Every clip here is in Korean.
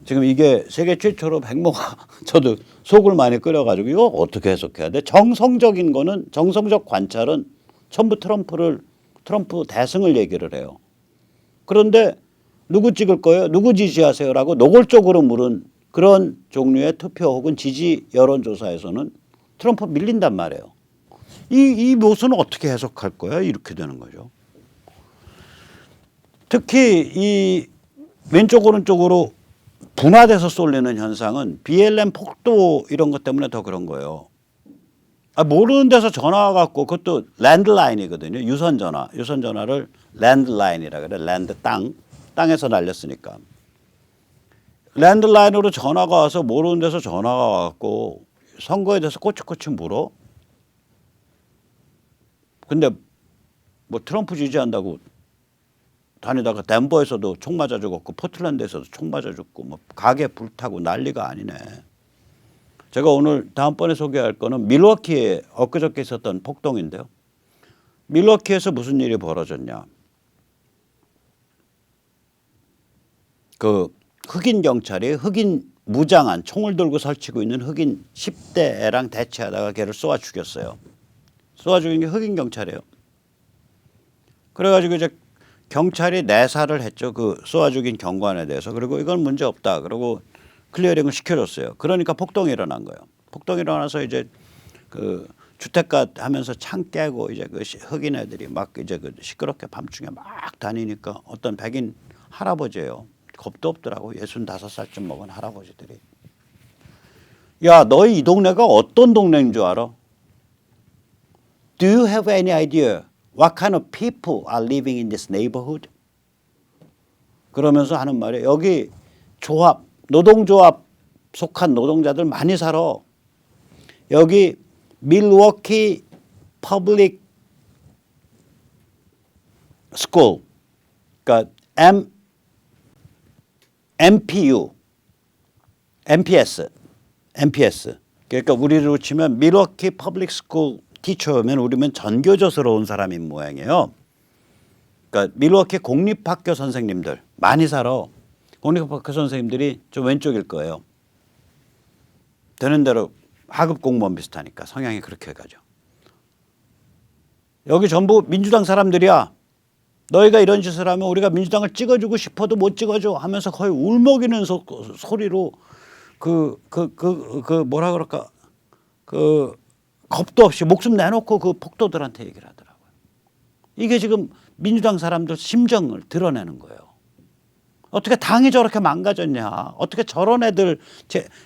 지금 이게 세계 최초로 백모가 저도 속을 많이 끓여가지고 이거 어떻게 해석해야 돼? 정성적인 거는 정성적 관찰은 전부 트럼프 대승을 얘기를 해요. 그런데 누구 찍을 거예요? 누구 지지하세요라고 노골적으로 물은 그런 종류의 투표 혹은 지지 여론조사에서는 트럼프 밀린단 말이에요. 이 모순은 어떻게 해석할 거야? 이렇게 되는 거죠. 특히 이 왼쪽 오른쪽으로 분화돼서 쏠리는 현상은 BLM 폭도 이런 것 때문에 더 그런 거예요. 모르는 데서 전화가 갖고 그것도 랜드라인이거든요. 유선전화를 랜드라인이라 그래. 랜드 땅에서 날렸으니까. 랜드라인으로 전화가 와서 모르는 데서 전화가 와갖고 선거에 대해서 꼬치꼬치 물어. 근데 뭐 트럼프 지지한다고 다니다가 덴버에서도 총 맞아 죽었고 포틀랜드에서도 총 맞아 죽고 뭐 가게 불타고 난리가 아니네. 제가 오늘 다음번에 소개할 거는 밀워키에 엊그저께 있었던 폭동인데요. 밀워키에서 무슨 일이 벌어졌냐. 그 흑인 경찰이 흑인 무장한 총을 들고 설치고 있는 흑인 10대 애랑 대치하다가 걔를 쏘아 죽였어요. 쏘아 죽인 게 흑인 경찰이에요. 그래가지고 이제 경찰이 내사를 했죠. 그 쏘아 죽인 경관에 대해서. 그리고 이건 문제 없다. 그리고 클리어링을 시켜줬어요. 그러니까 폭동이 일어난 거예요. 폭동이 일어나서 이제 그 주택가 하면서 창 깨고 이제 그 흑인 애들이 막 이제 그 시끄럽게 밤중에 막 다니니까 어떤 백인 할아버지예요. 겁도 없더라고. 65살쯤 먹은 할아버지들이. 야, 너희 이 동네가 어떤 동네인 줄 알아? Do you have any idea what kind of people are living in this neighborhood? 그러면서 하는 말이에요. 여기 조합, 노동조합 속한 노동자들 많이 살아. 여기 밀워키 퍼블릭 스쿨, 그러니까 MPS. 그러니까 우리로 치면 밀워키 퍼블릭 스쿨 티처면 우리면 전교조서로 온 사람인 모양이에요. 그러니까 밀워키 공립학교 선생님들 많이 살아. 공립학교 선생님들이 좀 왼쪽일 거예요. 되는 대로 하급 공무원 비슷하니까 성향이 그렇게 가죠. 여기 전부 민주당 사람들이야. 너희가 이런 짓을 하면 우리가 민주당을 찍어주고 싶어도 못 찍어줘 하면서 거의 울먹이는 소리로 뭐라 그럴까 겁도 없이 목숨 내놓고 그 폭도들한테 얘기를 하더라고요. 이게 지금 민주당 사람들 심정을 드러내는 거예요. 어떻게 당이 저렇게 망가졌냐. 어떻게 저런 애들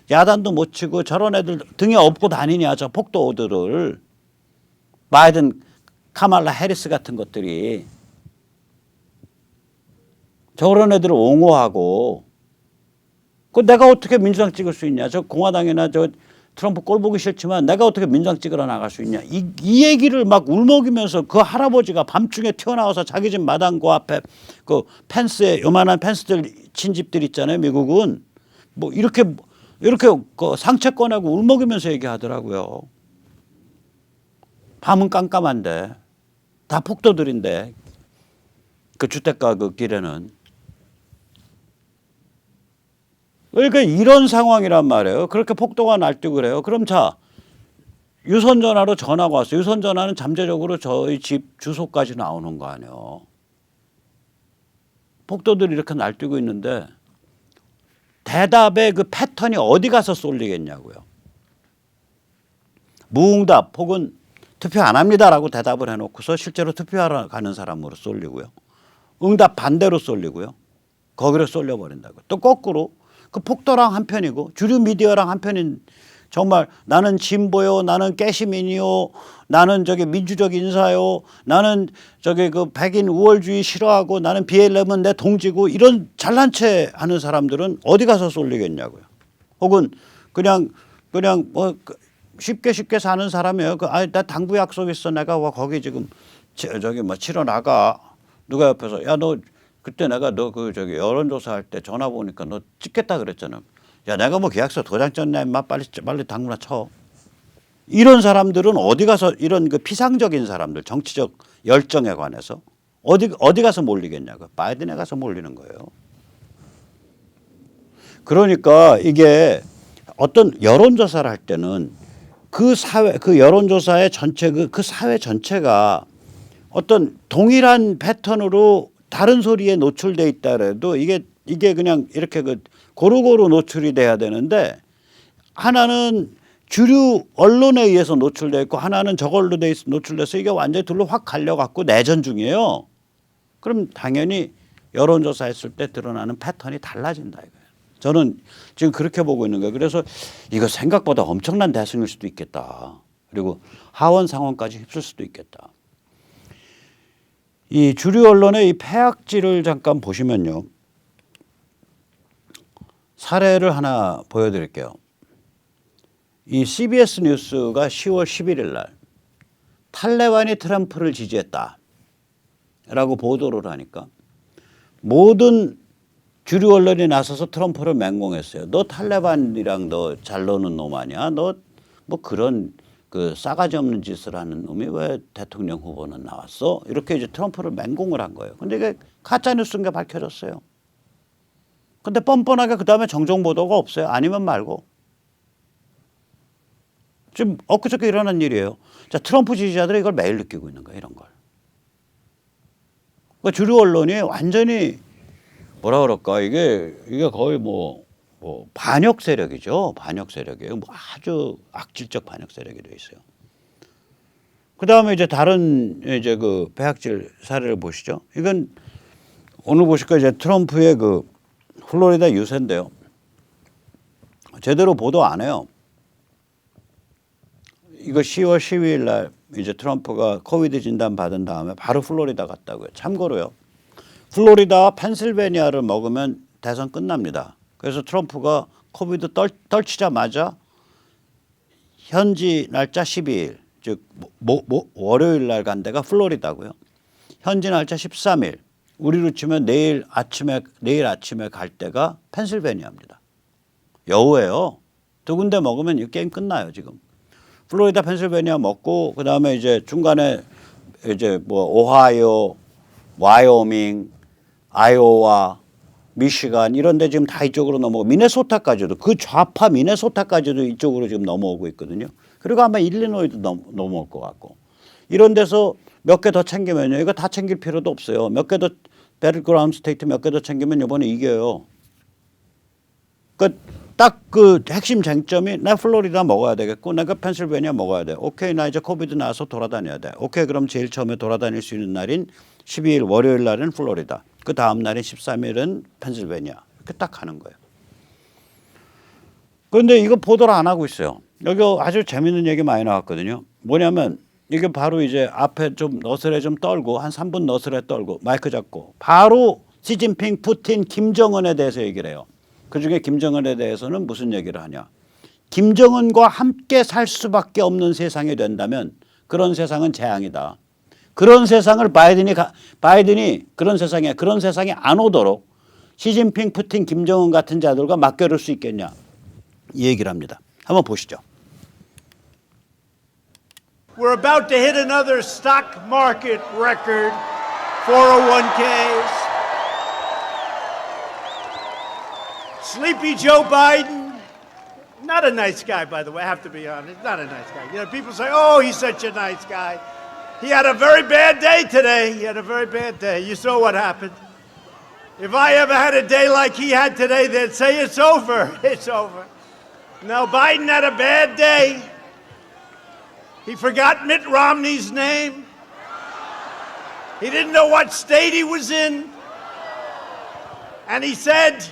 야단도 못 치고 저런 애들 등에 업고 다니냐. 저 폭도들을. 바이든 카말라 해리스 같은 것들이. 저런 애들을 옹호하고 내가 어떻게 민주당 찍을 수 있냐. 저 공화당이나 저 트럼프 꼴 보기 싫지만 내가 어떻게 민주당 찍으러 나갈 수 있냐. 이 얘기를 막 울먹이면서 그 할아버지가 밤중에 튀어나와서 자기 집 마당고 앞에 그 펜스에 요만한 펜스들 친 집들 있잖아요. 미국은 뭐 이렇게 그 상체 꺼내고 울먹이면서 얘기하더라고요. 밤은 깜깜한데 다 폭도들인데 그 주택가 그 길에는. 그러니까 이런 상황이란 말이에요. 그렇게 폭도가 날뛰고 그래요. 그럼 자, 유선전화로 전화가 왔어요. 유선전화는 잠재적으로 저희 집 주소까지 나오는 거 아니에요. 폭도들이 이렇게 날뛰고 있는데 대답의 그 패턴이 어디 가서 쏠리겠냐고요. 무응답 혹은 투표 안 합니다라고 대답을 해놓고서 실제로 투표하러 가는 사람으로 쏠리고요. 응답 반대로 쏠리고요. 거기로 쏠려버린다고요. 또 거꾸로 그 폭도랑 한편이고 주류 미디어랑 한편인 정말 나는 진보요, 나는 깨시민이요, 나는 저기 민주적 인사요, 나는 저기 그 백인 우월주의 싫어하고 나는 BLM은 내 동지고 이런 잘난 체 하는 사람들은 어디 가서 쏠리겠냐고요. 혹은 그냥 뭐 쉽게 사는 사람이에요. 나 당부 약속 있어. 내가 와 거기 지금 저기 뭐 치러 나가. 누가 옆에서 야 너 그때 내가 너 그 저기 여론조사 할 때 전화 보니까 너 찍겠다 그랬잖아. 야 내가 뭐 계약서 도장 쪘냐 임마 빨리 당구나 쳐. 이런 사람들은 어디 가서 이런 그 피상적인 사람들 정치적 열정에 관해서 어디 가서 몰리겠냐고. 바이든에 가서 몰리는 거예요. 그러니까 이게 어떤 여론조사를 할 때는 그 사회, 그 여론조사의 전체, 그 사회 전체가 어떤 동일한 패턴으로 다른 소리에 노출돼 있다 그래도 이게 그냥 이렇게 고루고루 노출이 돼야 되는데 하나는 주류 언론에 의해서 노출돼 있고 하나는 저걸로 노출돼서 이게 완전히 둘로 확 갈려갖고 내전 중이에요. 그럼 당연히 여론조사했을 때 드러나는 패턴이 달라진다 이거예요. 저는 지금 그렇게 보고 있는 거예요. 그래서 이거 생각보다 엄청난 대승일 수도 있겠다. 그리고 하원 상원까지 휩쓸 수도 있겠다. 이 주류 언론의 이 패악질을 잠깐 보시면요. 사례를 하나 보여드릴게요. 이 CBS 뉴스가 10월 11일 날 탈레반이 트럼프를 지지했다 라고 보도를 하니까 모든 주류 언론이 나서서 트럼프를 맹공했어요. 너 탈레반이랑 너 잘 노는 놈 아니야? 너 뭐 그런 그 싸가지 없는 짓을 하는 놈이 왜 대통령 후보는 나왔어? 이렇게 이제 트럼프를 맹공을 한 거예요. 근데 이게 가짜 뉴스인 게 밝혀졌어요. 근데 뻔뻔하게 그다음에 정정 보도가 없어요. 아니면 말고. 지금 엊그저께 일어난 일이에요. 자, 트럼프 지지자들이 이걸 매일 느끼고 있는 거예요. 이런 걸. 그러니까 주류 언론이 완전히 뭐라 그럴까 이게 거의 뭐 반역 세력이죠. 반역 세력이에요. 뭐 아주 악질적 반역 세력이 되어 있어요. 그 다음에 이제 다른 이제 그 배악질 사례를 보시죠. 이건 오늘 보실까 이제 트럼프의 그 플로리다 유세인데요. 제대로 보도 안 해요. 이거 10월 12일 날 이제 트럼프가 코비드 진단 받은 다음에 바로 플로리다 갔다고요. 참고로요. 플로리다와 펜실베니아를 먹으면 대선 끝납니다. 그래서 트럼프가 코비드 떨치자마자 현지 날짜 12일, 즉 월요일 날 간 데가 플로리다고요. 현지 날짜 13일, 우리로 치면 내일 아침에 갈 때가 펜실베니아입니다. 여우예요. 두 군데 먹으면 이 게임 끝나요 지금. 플로리다, 펜실베니아 먹고 그 다음에 이제 중간에 이제 뭐 오하이오, 와이오밍, 아이오와, 미시간 이런 데 지금 다 이쪽으로 넘어오고 미네소타까지도 그 좌파 미네소타까지도 이쪽으로 지금 넘어오고 있거든요. 그리고 아마 일리노이도 넘어올 것 같고 이런 데서 몇 개 더 챙기면요. 이거 다 챙길 필요도 없어요. 몇 개 더 배틀그라운드 스테이트 몇 개 더 챙기면 이번에 이겨요. 딱 그 핵심 쟁점이 나 플로리다 먹어야 되겠고 내가 펜실베니아 먹어야 돼. 오케이 나 이제 코비드 나서 돌아다녀야 돼. 오케이 그럼 제일 처음에 돌아다닐 수 있는 날인 12일 월요일 날은 플로리다. 그 다음 날인 13일은 펜실베니아. 이렇게 딱 하는 거예요. 그런데 이거 보도를 안 하고 있어요. 여기 아주 재밌는 얘기 많이 나왔거든요. 뭐냐면 이게 바로 이제 앞에 좀 너스레 좀 떨고 한 3분 너스레 떨고 마이크 잡고 바로 시진핑, 푸틴, 김정은에 대해서 얘기를 해요. 그중에 김정은에 대해서는 무슨 얘기를 하냐. 김정은과 함께 살 수밖에 없는 세상이 된다면 그런 세상은 재앙이다. 그런 세상을 바이든이 그런 세상에 안 오도록 시진핑, 푸틴, 김정은 같은 자들과 맞겨룰 수 있겠냐. 이 얘기를 합니다. 한번 보시죠. We're about to hit another stock market record, 401ks. Sleepy Joe Biden, not a nice guy, by the way, I have to be honest, not a nice guy. You know, people say, oh, he's such a nice guy. He had a very bad day today. He had a very bad day. You saw what happened. If I ever had a day like he had today, they'd say it's over. It's over. Now, Biden had a bad day. He forgot Mitt Romney's name. He didn't know what state he was in. And he said,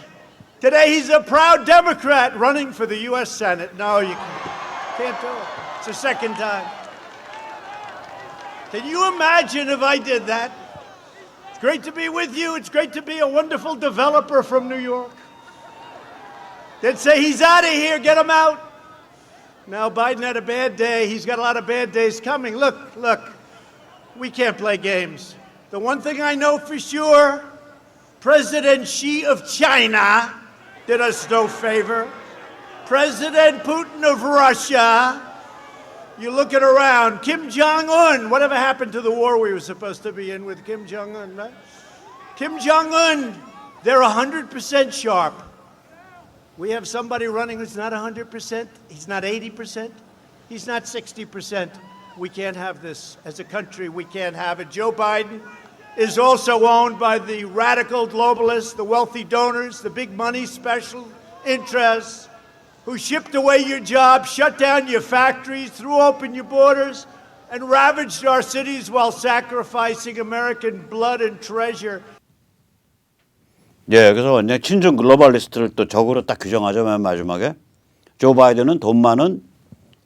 today he's a proud Democrat running for the U.S. Senate. No, you can't do it. It's the second time. Can you imagine if I did that? It's great to be with you. It's great to be a wonderful developer from New York. They'd say, he's out of here, get him out. Now, Biden had a bad day. He's got a lot of bad days coming. Look, we can't play games. The one thing I know for sure, President Xi of China did us no favor. President Putin of Russia, you looking around, Kim Jong-un, whatever happened to the war we were supposed to be in with Kim Jong-un, right? Kim Jong-un, they're 100% sharp. We have somebody running who's not 100%, he's not 80%, he's not 60%. We can't have this. As a country, we can't have it. Joe Biden is also owned by the radical globalists, the wealthy donors, the big money special interests who shipped away your jobs, shut down your factories, threw open your borders, and ravaged our cities while sacrificing American blood and treasure. 예, 그래서 이제 친중 글로벌리스트를 또 적으로 딱 규정하죠. 맨 마지막에 조 바이든은 돈 많은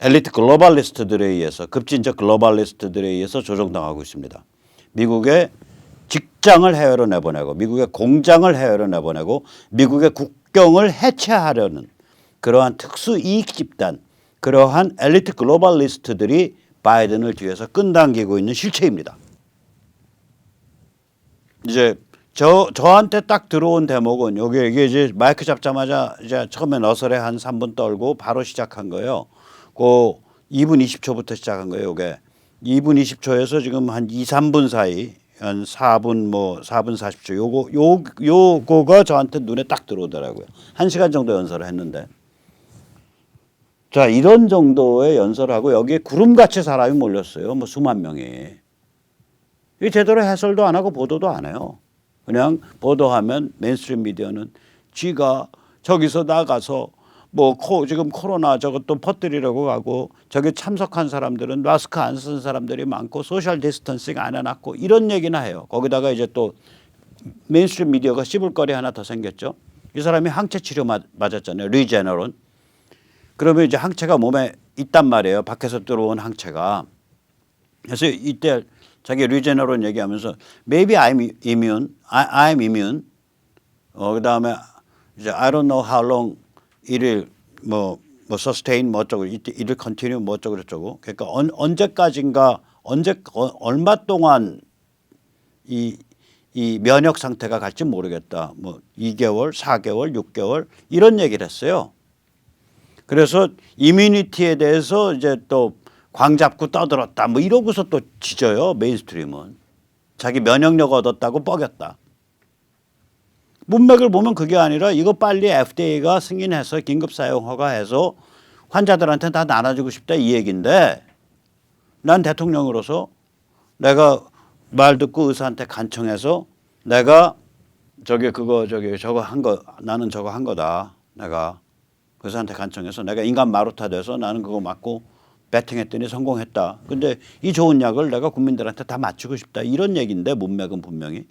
엘리트 글로벌리스트들에 의해서 급진적 글로벌리스트들에 의해서 조종당하고 있습니다. 미국의 직장을 해외로 내보내고 미국의 공장을 해외로 내보내고 미국의 국경을 해체하려는 그러한 특수 이익 집단, 그러한 엘리트 글로벌리스트들이 바이든을 뒤에서 끈당기고 있는 실체입니다. 이제 저한테 딱 들어온 대목은 이게 이제 마이크 잡자마자 이제 처음에 너설에 한 3분 떨고 바로 시작한 거예요. 그 2분 20초부터 시작한 거예요. 이게 2분 20초에서 지금 한 2, 3분 사이 한 4분 4분 40초 요거가 저한테 눈에 딱 들어오더라고요. 1시간 정도 연설을 했는데. 자, 이런 정도의 연설하고 여기에 구름같이 사람이 몰렸어요. 뭐 수만 명이. 이 제대로 해설도 안 하고 보도도 안 해요. 그냥 보도하면 메인스트림 미디어는 쥐가 저기서 나가서 뭐 지금 코로나 저것도 퍼뜨리려고 가고 저기 참석한 사람들은 마스크 안 쓴 사람들이 많고 소셜 디스턴싱 안 해놨고 이런 얘기나 해요. 거기다가 이제 또 메인스트림 미디어가 씹을 거리 하나 더 생겼죠. 이 사람이 항체 치료 맞았잖아요. 리제너론. 그러면 이제 항체가 몸에 있단 말이에요. 밖에서 들어온 항체가. 그래서 이때 자기 리제너론 얘기하면서 maybe I'm immune. 그다음에 이제 I don't know how long it'll 뭐 sustain 뭐 어쩌고 it'll continue 뭐 어쩌고 저쩌고. 그러니까 언제까지인가 얼마 동안 이 면역 상태가 갈지 모르겠다. 뭐 2개월, 4개월, 6개월 이런 얘기를 했어요. 그래서 이뮤니티에 대해서 이제 또 광 잡고 떠들었다. 뭐 이러고서 또 지져요. 메인스트림은. 자기 면역력 얻었다고 뻐겼다. 문맥을 보면 그게 아니라 이거 빨리 FDA가 승인해서 긴급 사용 허가해서 환자들한테 다 나눠주고 싶다 이 얘기인데 난 대통령으로서 내가 말 듣고 의사한테 간청해서 내가 저거 한 거 나는 저거 한 거다. 내가 의사한테 간청해서 내가 인간 마루타 돼서 나는 그거 맞고 배팅했더니 성공했다. 근데 이 좋은 약을 내가 국민들한테 다 맞추고 싶다. 이런 얘기인데 문맥은 분명히.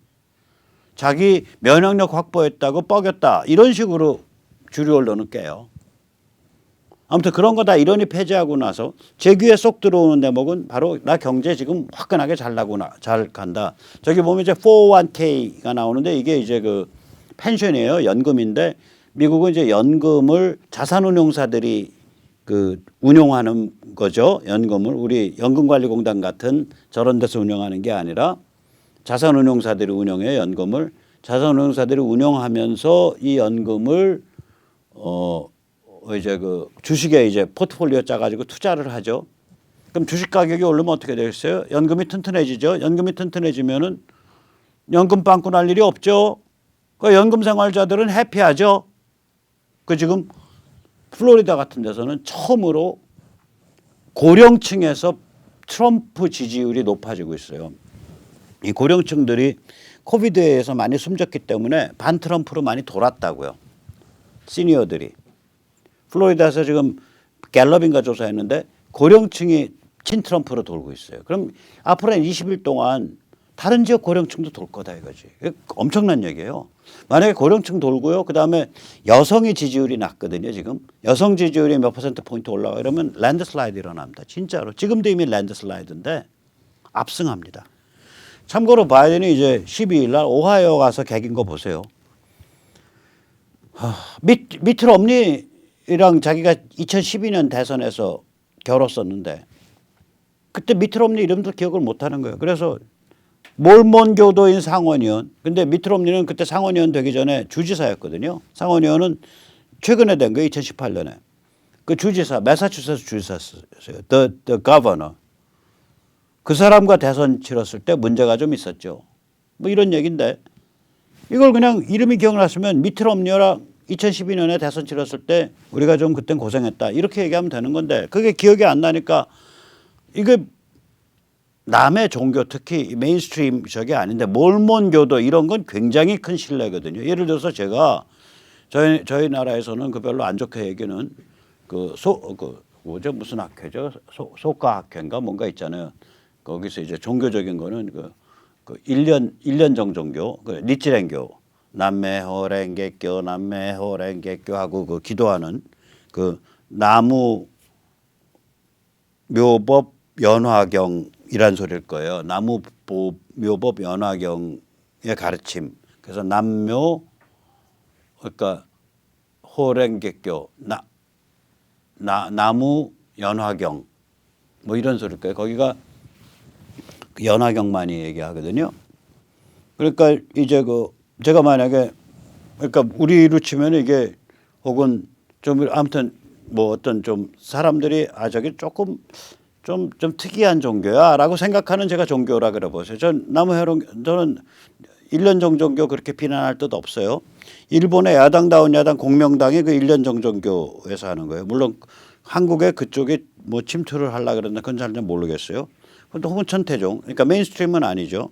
자기 면역력 확보했다고 뻐겼다. 이런 식으로 주류 언론은 깨요. 아무튼 그런 거 다 이론이 폐지하고 나서 제 귀에 쏙 들어오는 대목은 바로 나 경제 지금 화끈하게 잘 간다. 저기 보면 이제 401k가 나오는데 이게 이제 그 펜션이에요. 연금인데 미국은 이제 연금을 자산운용사들이 그 운용하는 거죠. 연금을 우리 연금관리공단 같은 저런 데서 운영하는 게 아니라 자산운용사들이 운영해요. 연금을 자산운용사들이 운영하면서 이 연금을 이제 그 주식에 이제 포트폴리오 짜가지고 투자를 하죠. 그럼 주식 가격이 오르면 어떻게 되겠어요? 연금이 튼튼해지죠. 연금이 튼튼해지면은 연금 빵꾸 날 일이 없죠. 그 연금 생활자들은 해피하죠. 그 지금 플로리다 같은 데서는 처음으로 고령층에서 트럼프 지지율이 높아지고 있어요. 이 고령층들이 코비드에 의해서 많이 숨졌기 때문에 반 트럼프로 많이 돌았다고요. 시니어들이. 플로리다에서 지금 갤럽인가 조사했는데 고령층이 친트럼프로 돌고 있어요. 그럼 앞으로 20일 동안 다른 지역 고령층도 돌 거다 이거지. 엄청난 얘기예요. 만약에 고령층 돌고요. 그다음에 여성의 지지율이 낮거든요. 지금. 여성 지지율이 몇 %포인트 올라가 이러면 랜드슬라이드 일어납니다. 진짜로. 지금도 이미 랜드슬라이드인데 압승합니다. 참고로 바이든이 이제 12일 날 오하이오 가서 개긴 거 보세요. 미트 롬니랑 자기가 2012년 대선에서 겨뤘었는데 그때 미트 롬니 이름도 기억을 못하는 거예요. 그래서 몰몬 교도인 상원의원. 근데 미트 롬니는 그때 상원의원 되기 전에 주지사였거든요. 상원의원은 최근에 된 거예요. 2018년에. 그 주지사, 매사추세츠 주지사였어요. The governor. 그 사람과 대선 치렀을 때 문제가 좀 있었죠. 뭐 이런 얘기인데 이걸 그냥 이름이 기억났으면 미트 롬니랑 2012년에 대선 치렀을 때 우리가 좀 그땐 고생했다 이렇게 얘기하면 되는 건데 그게 기억이 안 나니까 이게 남의 종교 특히 메인스트림 저게 아닌데 몰몬교도 이런 건 굉장히 큰 신뢰거든요. 예를 들어서 제가 저희 나라에서는 그 별로 안 좋게 얘기는 그 뭐죠 무슨 학회죠 소가 학회인가 뭔가 있잖아요. 거기서 이제 종교적인 거는 그 1년 정종교 그 니치랭교 남매호랭개교 남매호랭개교 하고 그 기도하는 그 나무 묘법 연화경이란 소리일 거예요. 나무 묘법 연화경의 가르침. 그래서 남묘 그러니까 호랭개교 나무 연화경 뭐 이런 소리일 거예요. 거기가 연화경만이 얘기하거든요. 그러니까 이제 제가 만약에 그러니까 우리로 치면 이게 혹은 좀 아무튼 뭐 어떤 좀 사람들이 저게 조금 좀 특이한 종교야라고 생각하는 제가 종교라 그래 보세요. 저는 1년 정종교 그렇게 비난할 뜻 없어요. 일본의 야당다운 야당 공명당이 그 1년 정종교에서 하는 거예요. 물론 한국에 그쪽에 뭐 침투를 하려고 그랬나 그건 잘 모르겠어요. 또 혹은 천태종 그러니까 메인스트림은 아니죠.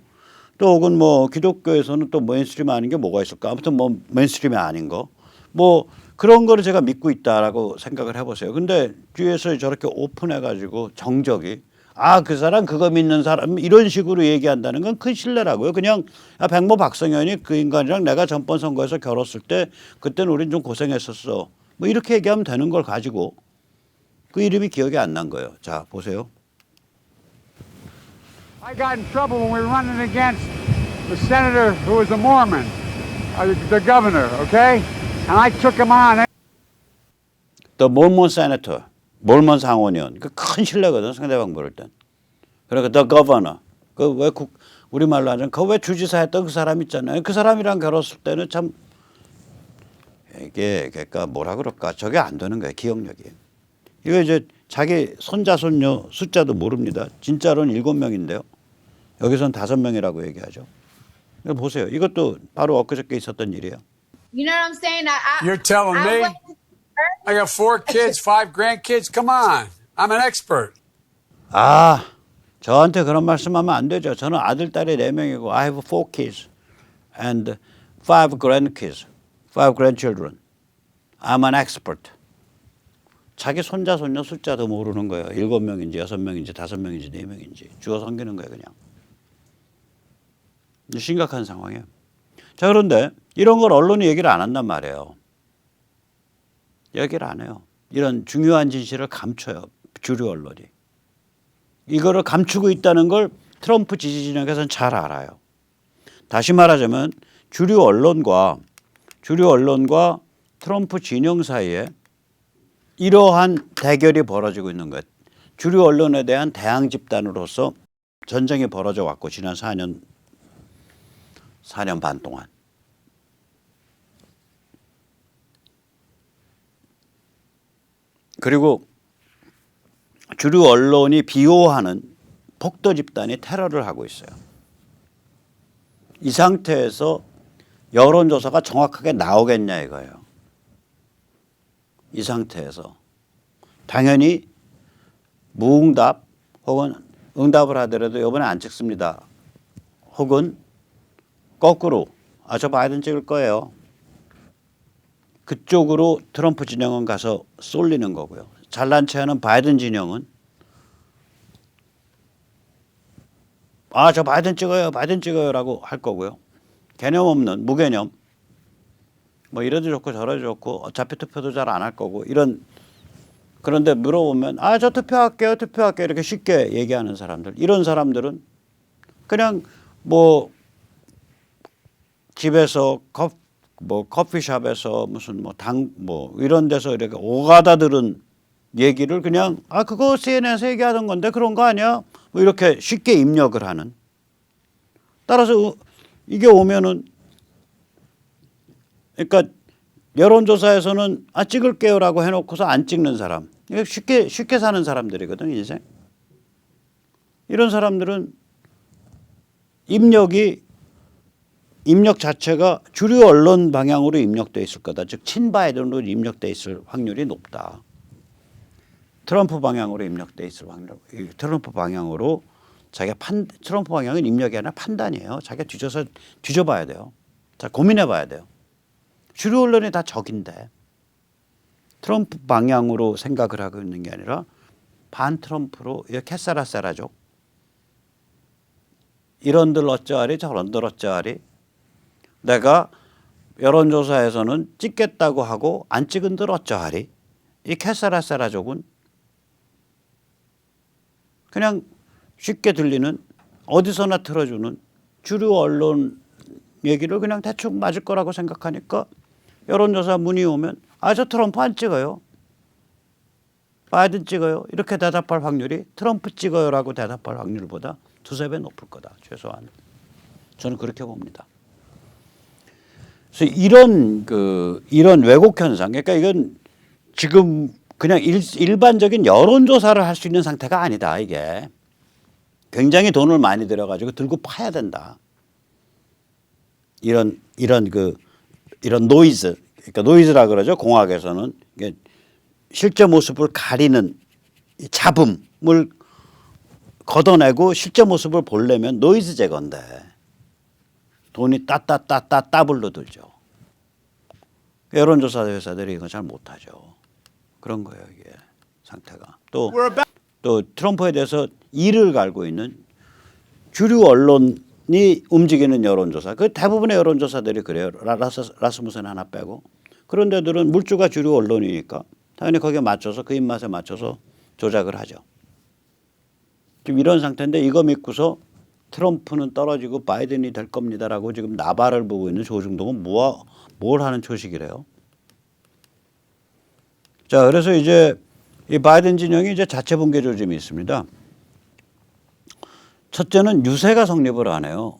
또 혹은 뭐 기독교에서는 또 메인스트림 아닌 게 뭐가 있을까? 아무튼 뭐 메인스트림이 아닌 거. 뭐 그런 거를 제가 믿고 있다라고 생각을 해보세요. 근데 뒤에서 저렇게 오픈해가지고 정적이 그 사람 그거 믿는 사람 이런 식으로 얘기한다는 건 큰 신뢰라고요. 그냥 백모 박성현이 그 인간이랑 내가 전번 선거에서 겨뤘을 때 그때는 우린 좀 고생했었어. 뭐 이렇게 얘기하면 되는 걸 가지고 그 이름이 기억이 안 난 거예요. 자 보세요. I got in trouble when we were running against the senator who was a Mormon, the governor, okay? And I took him on. The Mormon senator, 몰몬 상원의원. 그 큰 신뢰거든 상대방 부를 땐. 그러니까 the governor. 그 왜 우리말로 하자면 그 왜 주지사 했던 그 사람 있잖아요. 그 사람이랑 겨뤘을 때는 참 이게 그러니까 뭐라 그럴까 저게 안 되는 거예요. 기억력이. 이거 이제 자기 손자 손녀 숫자도 모릅니다. 진짜로는 7명인데요. 여기서는 5명이라고 얘기하죠. 이거 보세요. 이것도 바로 엊그저께 있었던 일이에요. You know what I'm saying? You're telling me? I got 4 kids, 5 grandkids. Come on. I'm an expert. 저한테 그런 말씀하면 안 되죠. 저는 아들, 딸이 4명이고 I have 4 kids and 5 grandkids, 5 grandchildren. I'm an expert. 자기 손자, 손녀 숫자도 모르는 거예요. 7명인지 6명인지 5명인지 4명인지 주워 섬기는 거예요. 그냥. 심각한 상황이에요. 자 그런데 이런 걸 언론이 얘기를 안 한단 말이에요. 얘기를 안 해요. 이런 중요한 진실을 감춰요. 주류 언론이. 이거를 감추고 있다는 걸 트럼프 지지 진영에서는 잘 알아요. 다시 말하자면 주류 언론과 트럼프 진영 사이에 이러한 대결이 벌어지고 있는 것. 주류 언론에 대한 대항 집단으로서 전쟁이 벌어져 왔고 지난 4년 반 동안. 그리고 주류 언론이 비호하는 폭도 집단이 테러를 하고 있어요. 이 상태에서 여론조사가 정확하게 나오겠냐 이거예요. 이 상태에서 당연히 무응답 혹은 응답을 하더라도 이번에 안 찍습니다. 혹은 거꾸로 저 바이든 찍을 거예요. 그쪽으로 트럼프 진영은 가서 쏠리는 거고요. 잘난 체하는 바이든 진영은 저 바이든 찍어요라고 할 거고요. 개념 없는 무개념 뭐 이래도 좋고 저래도 좋고 어차피 투표도 잘 안 할 거고 이런 그런데 물어보면 저 투표할게요 이렇게 쉽게 얘기하는 사람들 이런 사람들은 그냥 뭐 집에서 커피숍에서 무슨 뭐 이런 데서 이렇게 오가다 들은 얘기를 그냥 그거 CNN에서 얘기하던 건데 그런 거 아니야? 뭐 이렇게 쉽게 입력을 하는. 따라서 이게 오면은 그러니까 여론조사에서는 찍을게요라고 해놓고서 안 찍는 사람. 이게 쉽게 사는 사람들이거든 인생. 이런 사람들은 입력이 입력 자체가 주류 언론 방향으로 입력돼 있을 거다. 즉 친바이든으로 입력돼 있을 확률이 높다. 트럼프 방향으로 입력돼 있을 확률. 트럼프 방향으로 자기가 트럼프 방향은 입력이 아니라 판단이에요. 자기가 뒤져봐야 돼요. 자, 고민해봐야 돼요. 주류 언론이 다 적인데 트럼프 방향으로 생각을 하고 있는 게 아니라 반 트럼프로 캐사라세라족. 이런들 어쩌하리 저런들 어쩌하리. 내가 여론조사에서는 찍겠다고 하고 안 찍은들 어쩌하리. 이 캐사라세라족은 그냥 쉽게 들리는 어디서나 틀어주는 주류 언론 얘기를 그냥 대충 맞을 거라고 생각하니까 여론조사 문의 오면 저 트럼프 안 찍어요. 바이든 찍어요. 이렇게 대답할 확률이 트럼프 찍어요라고 대답할 확률보다 두세 배 높을 거다. 최소한. 저는 그렇게 봅니다. 그래서 이런 왜곡 현상, 그러니까 이건 지금 그냥 일반적인 여론조사를 할 수 있는 상태가 아니다. 이게 굉장히 돈을 많이 들여가지고 들고 파야 된다. 이런 노이즈, 그러니까 노이즈라 그러죠. 공학에서는 이게 실제 모습을 가리는 잡음을 걷어내고 실제 모습을 보려면 노이즈 제거인데 돈이 따블로 들죠. 여론조사 회사들이 이거 잘 못하죠. 그런 거예요, 이게 상태가. 또 트럼프에 대해서 이를 갈고 있는 주류 언론이 움직이는 여론조사. 그 대부분의 여론조사들이 그래요. 라스무ssen 하나 빼고. 그런 데들은 물주가 주류 언론이니까 당연히 거기에 맞춰서 그 입맛에 맞춰서 조작을 하죠. 지금 이런 상태인데 이거 믿고서 트럼프는 떨어지고 바이든이 될 겁니다라고 지금 나발을 보고 있는 조중동은 뭘 하는 초식이래요. 자, 그래서 이제 이 바이든 진영이 이제 자체 붕괴 조짐이 있습니다. 첫째는 유세가 성립을 안 해요.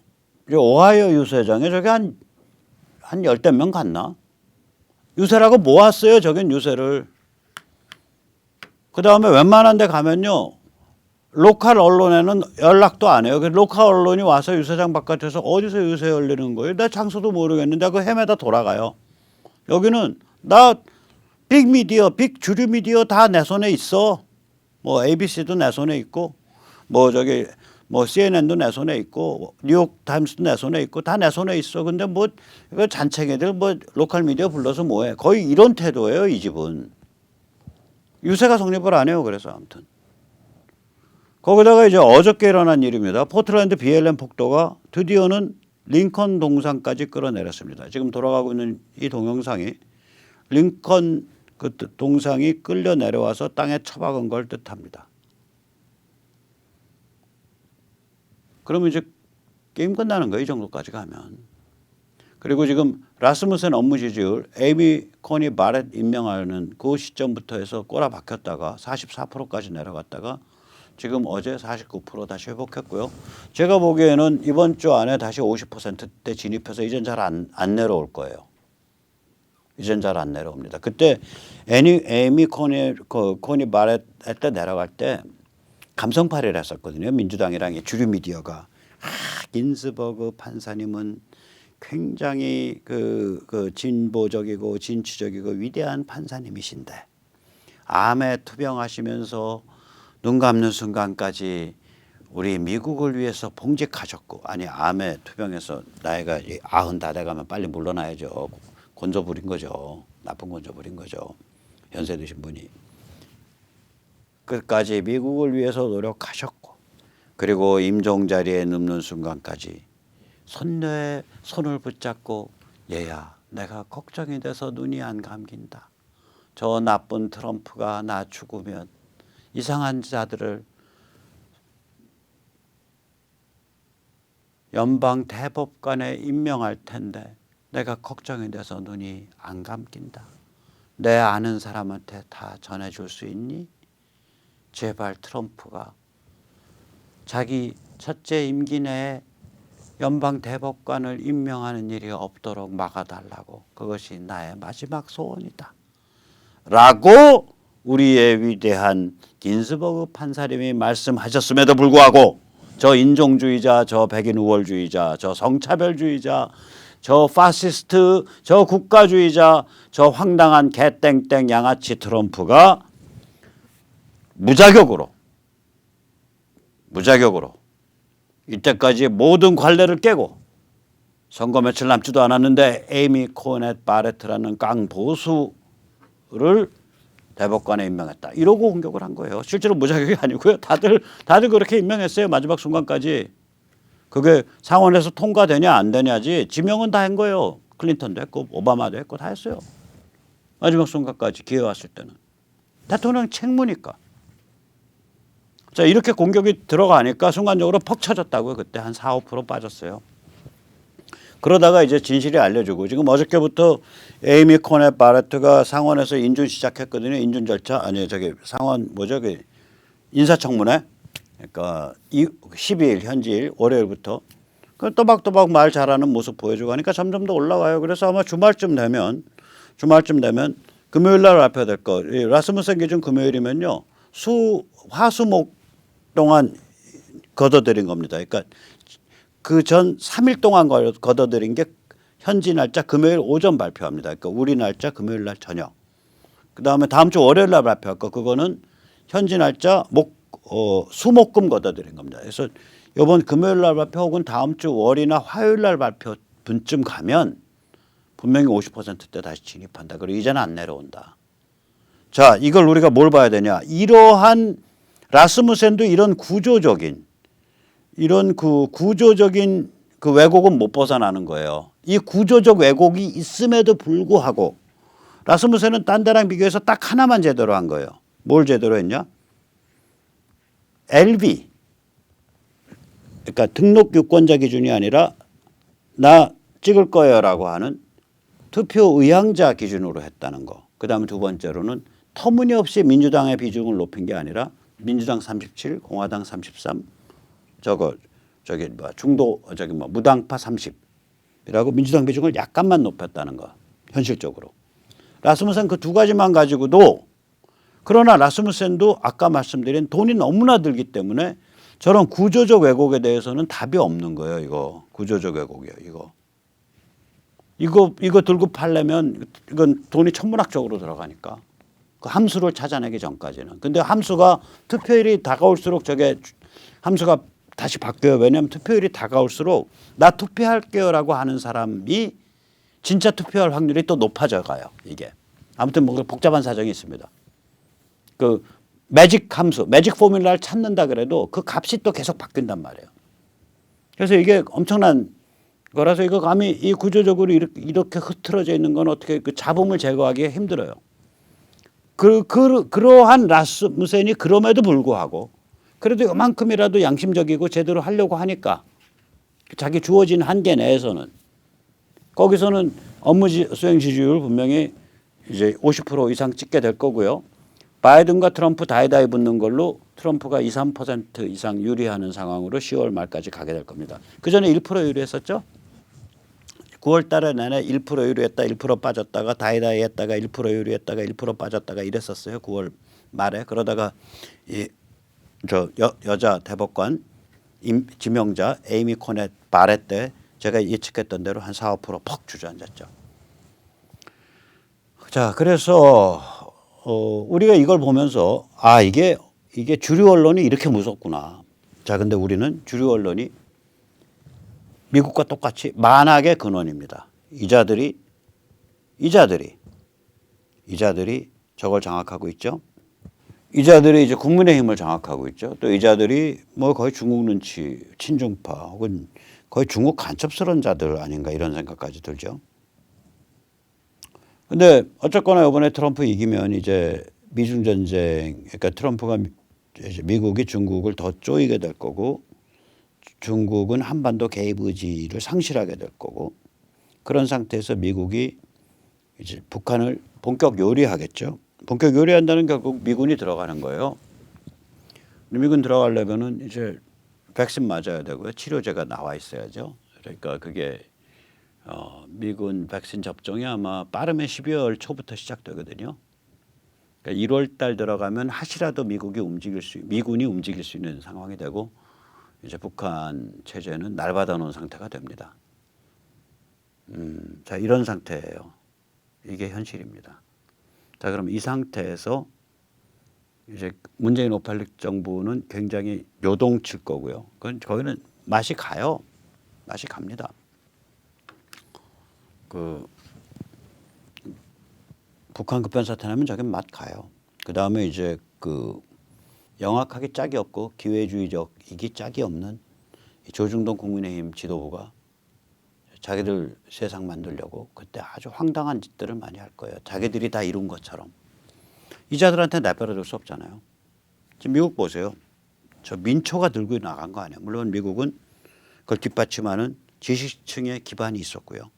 오하이오 유세장에 저기 한 열댓 명 갔나? 유세라고 모았어요. 저긴 유세를. 그 다음에 웬만한 데 가면요. 로컬 언론에는 연락도 안 해요. 로컬 언론이 와서 유세장 바깥에서 어디서 유세 열리는 거예요? 나 장소도 모르겠는데 그 헤매다 돌아가요. 여기는 나 빅미디어, 빅주류 미디어 다 내 손에 있어. 뭐 ABC도 내 손에 있고 뭐 CNN도 내 손에 있고 뉴욕 타임스도 내 손에 있고 다 내 손에 있어. 근데 뭐 이거 잔챙이들 뭐 로컬 미디어 불러서 뭐해. 거의 이런 태도예요, 이 집은. 유세가 성립을 안 해요. 그래서 아무튼. 거기다가 이제 어저께 일어난 일입니다. 포틀랜드 BLM 폭도가 드디어는 링컨 동상까지 끌어내렸습니다. 지금 돌아가고 있는 이 동영상이 링컨 그 동상이 끌려 내려와서 땅에 처박은 걸 뜻합니다. 그러면 이제 게임 끝나는 거예요. 이 정도까지 가면. 그리고 지금 라스무센 업무 지지율 에이미 코니 바렛 임명하는 그 시점부터 해서 꼬라박혔다가 44%까지 내려갔다가 지금 어제 49% 다시 회복했고요. 제가 보기에는 이번 주 안에 다시 50%대 진입해서 이젠 잘 안 내려올 거예요. 이젠 잘 안 내려옵니다. 그때 에이미 코니 바렛 때 내려갈 때 감성팔이를 했었거든요. 민주당이랑 주류 미디어가 긴스버그 판사님은 굉장히 그 진보적이고 진취적이고 위대한 판사님이신데 암에 투병하시면서 눈 감는 순간까지 우리 미국을 위해서 봉직하셨고 아니 암에 투병해서 나이가 90 다 돼가면 빨리 물러나야죠. 곤조 부린 거죠. 나쁜 곤조 부린 거죠. 연세 드신 분이. 끝까지 미국을 위해서 노력하셨고 그리고 임종 자리에 눕는 순간까지 손녀의 손을 붙잡고 얘야 내가 걱정이 돼서 눈이 안 감긴다. 저 나쁜 트럼프가 나 죽으면 이상한 자들을 연방 대법관에 임명할 텐데 내가 걱정이 돼서 눈이 안 감긴다. 내 아는 사람한테 다 전해줄 수 있니? 제발 트럼프가 자기 첫째 임기 내에 연방 대법관을 임명하는 일이 없도록 막아달라고. 그것이 나의 마지막 소원이다. 라고 우리의 위대한 긴스버그 판사님이 말씀하셨음에도 불구하고 저 인종주의자, 저 백인 우월주의자, 저 성차별주의자, 저 파시스트, 저 국가주의자, 저 황당한 개땡땡 양아치 트럼프가 무자격으로 이때까지 모든 관례를 깨고 선거 며칠 남지도 않았는데 에이미 코넷 바레트라는 깡 보수를 대법관에 임명했다. 이러고 공격을 한 거예요. 실제로 무자격이 아니고요. 다들 그렇게 임명했어요. 마지막 순간까지. 그게 상원에서 통과되냐 안 되냐지 지명은 다 한 거예요. 클린턴도 했고 오바마도 했고 다 했어요. 마지막 순간까지 기회 왔을 때는. 대통령 책무니까. 자, 이렇게 공격이 들어가니까 순간적으로 퍽 쳐졌다고요. 그때 한 4, 5% 빠졌어요. 그러다가 이제 진실이 알려지고 지금 어저께부터 에이미 코넷 바레트가 상원에서 인준 시작했거든요. 인준 절차 아니 저기 상원 뭐죠? 그 인사청문회. 그러니까 12일 현지일 월요일부터 그 또박또박 말 잘하는 모습 보여주고 하니까 점점 더 올라와요. 그래서 아마 주말쯤 되면 금요일 날 발표될 거. 라스무센 기준 금요일이면요. 화수목 동안 걷어들인 겁니다. 그러니까 그 전 3일 동안 걷어들인 게 현지 날짜 금요일 오전 발표합니다. 그러니까 우리 날짜 금요일 날 저녁. 그다음에 다음 주 월요일 날 발표할 거. 그거는 현지 날짜 수목금 걷어들인 겁니다. 그래서 이번 금요일 날 발표 혹은 다음 주 월이나 화요일 날 발표 분쯤 가면 분명히 50%대 다시 진입한다. 그리고 이제는 안 내려온다. 자, 이걸 우리가 뭘 봐야 되냐? 이러한 라스무센도 이런 구조적인 그 왜곡은 못 벗어나는 거예요. 이 구조적 왜곡이 있음에도 불구하고 라스무센은 딴 데랑 비교해서 딱 하나만 제대로 한 거예요. 뭘 제대로 했냐? LB 그러니까 등록 유권자 기준이 아니라 나 찍을 거예요라고 하는 투표 의향자 기준으로 했다는 거. 그다음에 두 번째로는 터무니없이 민주당의 비중을 높인 게 아니라 민주당 37, 공화당 33, 무당파 30이라고 민주당 비중을 약간만 높였다는 거. 현실적으로. 라스무센 그 두 가지만 가지고도 그러나 라스무센도 아까 말씀드린 돈이 너무나 들기 때문에 저런 구조적 왜곡에 대해서는 답이 없는 거예요. 이거 구조적 왜곡이에요. 이거 들고 팔려면 이건 돈이 천문학적으로 들어가니까 그 함수를 찾아내기 전까지는. 근데 함수가 투표일이 다가올수록 저게 함수가 다시 바뀌어요. 왜냐하면 투표일이 다가올수록 나 투표할게요라고 하는 사람이 진짜 투표할 확률이 또 높아져 가요. 이게 아무튼 뭐 복잡한 사정이 있습니다. 그 매직 함수, 매직 포뮬라를 찾는다 그래도 그 값이 또 계속 바뀐단 말이에요. 그래서 이게 엄청난 거라서 이거 감히 이 구조적으로 이렇게 흐트러져 있는 건 어떻게 그 잡음을 제거하기 힘들어요. 그러한 라스무센이 그럼에도 불구하고 그래도 이만큼이라도 양심적이고 제대로 하려고 하니까 자기 주어진 한계 내에서는 거기서는 업무 수행 지지율 분명히 이제 50% 이상 찍게 될 거고요. 바이든과 트럼프 다이다이 붙는 걸로 트럼프가 2, 3% 이상 유리하는 상황으로 10월 말까지 가게 될 겁니다. 그전에 1% 유리했었죠. 9월 달에 내내 1% 유리했다 1% 빠졌다가 다이다이 했다가 1% 유리했다가 1% 빠졌다가 이랬었어요. 9월 말에. 그러다가 여자 대법관 지명자 에이미 코넷 바렛 때 제가 예측했던 대로 한 4, 5%퍽 주저앉았죠. 자, 그래서 우리가 이걸 보면서 이게 주류 언론이 이렇게 무섭구나. 자, 근데 우리는 주류 언론이 미국과 똑같이 만악의 근원입니다. 이자들이 저걸 장악하고 있죠. 이자들이 이제 국민의힘을 장악하고 있죠. 또 이자들이 뭐 거의 중국 눈치, 친중파 혹은 거의 중국 간첩스러운 자들 아닌가 이런 생각까지 들죠. 근데 어쨌거나 이번에 트럼프 이기면 이제 미중 전쟁, 그러니까 트럼프가 이제 미국이 중국을 더 쪼이게 될 거고 중국은 한반도 개입 의지를 상실하게 될 거고 그런 상태에서 미국이 이제 북한을 본격 요리하겠죠. 본격 요리한다는 결국 미군이 들어가는 거예요. 미군 들어가려면은 이제 백신 맞아야 되고요. 치료제가 나와 있어야죠. 그러니까 그게 미군 백신 접종이 아마 빠르면 12월 초부터 시작되거든요. 그러니까 1월 달 들어가면 하시라도 미군이 움직일 수 있는 상황이 되고 이제 북한 체제는 날받아 놓은 상태가 됩니다. 자, 이런 상태예요. 이게 현실입니다. 자, 그럼 이 상태에서 이제 문재인 586 정부는 굉장히 요동칠 거고요. 그건 거기는 맛이 가요. 맛이 갑니다. 그 북한 급변 사태 나면 저긴 맛 가요. 그 다음에 이제 그 영악하게 짝이 없고 기회주의적이기 짝이 없는 이 조중동 국민의힘 지도부가 자기들 세상 만들려고 그때 아주 황당한 짓들을 많이 할 거예요. 자기들이 다 이룬 것처럼. 이자들한테 내버려둘 수 없잖아요. 지금 미국 보세요. 저 민초가 들고 나간 거 아니에요. 물론 미국은 그걸 뒷받침하는 지식층의 기반이 있었고요.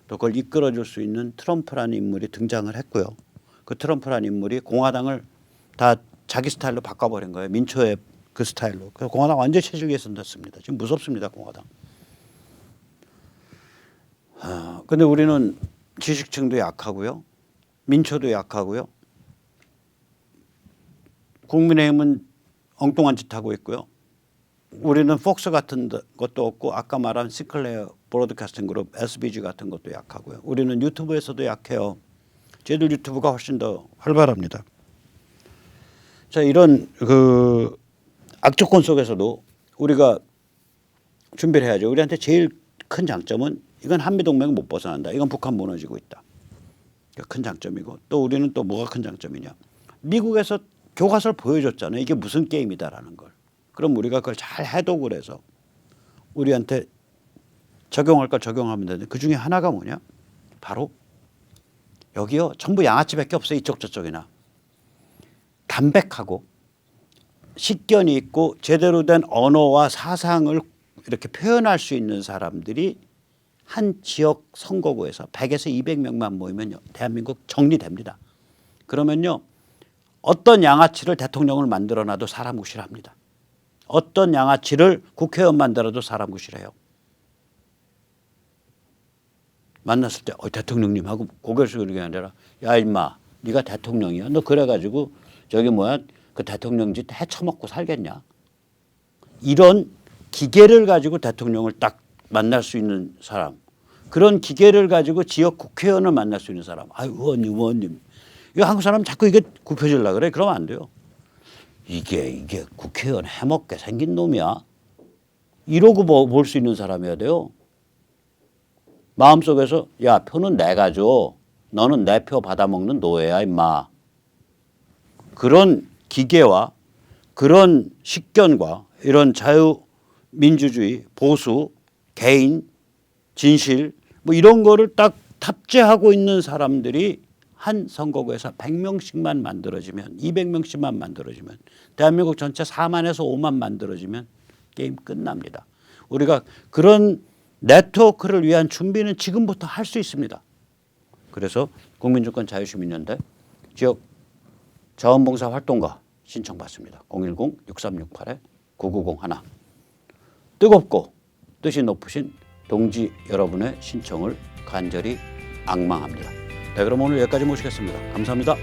또 그걸 이끌어줄 수 있는 트럼프라는 인물이 등장을 했고요. 그 트럼프라는 인물이 공화당을 다 자기 스타일로 바꿔버린 거예요. 민초의 그 스타일로. 그래서 공화당 완전히 체질 개선 됐습니다. 지금 무섭습니다. 공화당. 근데 우리는 지식층도 약하고요. 민초도 약하고요. 국민의힘은 엉뚱한 짓 하고 있고요. 우리는 폭스 같은 것도 없고 아까 말한 시클레어 브로드캐스팅 그룹 SBG 같은 것도 약하고요. 우리는 유튜브에서도 약해요. 쟤들 유튜브가 훨씬 더 활발합니다. 자, 이런 그 악조건 속에서도 우리가 준비를 해야죠. 우리한테 제일 큰 장점은 이건 한미동맹 못 벗어난다. 이건 북한 무너지고 있다. 큰 장점이고 또 우리는 또 뭐가 큰 장점이냐. 미국에서 교과서를 보여줬잖아요. 이게 무슨 게임이다라는 걸. 그럼 우리가 그걸 잘 해독을 해서 우리한테 적용할 걸 적용하면 되는데 그중에 하나가 뭐냐. 바로 여기요. 전부 양아치밖에 없어요. 이쪽 저쪽이나. 담백하고 식견이 있고 제대로 된 언어와 사상을 이렇게 표현할 수 있는 사람들이 한 지역 선거구에서 100에서 200명만 모이면 대한민국 정리됩니다. 그러면요. 어떤 양아치를 대통령을 만들어놔도 사람 구실합니다. 어떤 양아치를 국회의원 만들어도 사람 구실해요. 만났을 때 대통령님하고 고개를 숙이는 게 아니라 야 임마 네가 대통령이야. 너 그래가지고 저기 뭐야 그 대통령 짓 해쳐먹고 살겠냐. 이런 기계를 가지고 대통령을 딱 만날 수 있는 사람. 그런 기계를 가지고 지역 국회의원을 만날 수 있는 사람. 아유 의원님. 이거 한국 사람 자꾸 이게 굽혀질라 그래. 그러면 안 돼요. 이게 국회의원 해먹게 생긴 놈이야. 이러고 볼 수 있는 사람이어야 돼요. 마음속에서 야 표는 내가 줘. 너는 내 표 받아먹는 노예야 임마. 그런 기계와 그런 식견과 이런 자유민주주의, 보수, 개인, 진실 뭐 이런 거를 딱 탑재하고 있는 사람들이 한 선거구에서 100명씩만 만들어지면 200명씩만 만들어지면 대한민국 전체 4만에서 5만 만들어지면 게임 끝납니다. 우리가 그런 네트워크를 위한 준비는 지금부터 할 수 있습니다. 그래서 국민주권 자유시민연대 지역 자원봉사 활동가 신청받습니다. 010-6368-9901 뜨겁고 뜻이 높으신 동지 여러분의 신청을 간절히 악망합니다. 네, 그럼 오늘 여기까지 모시겠습니다. 감사합니다.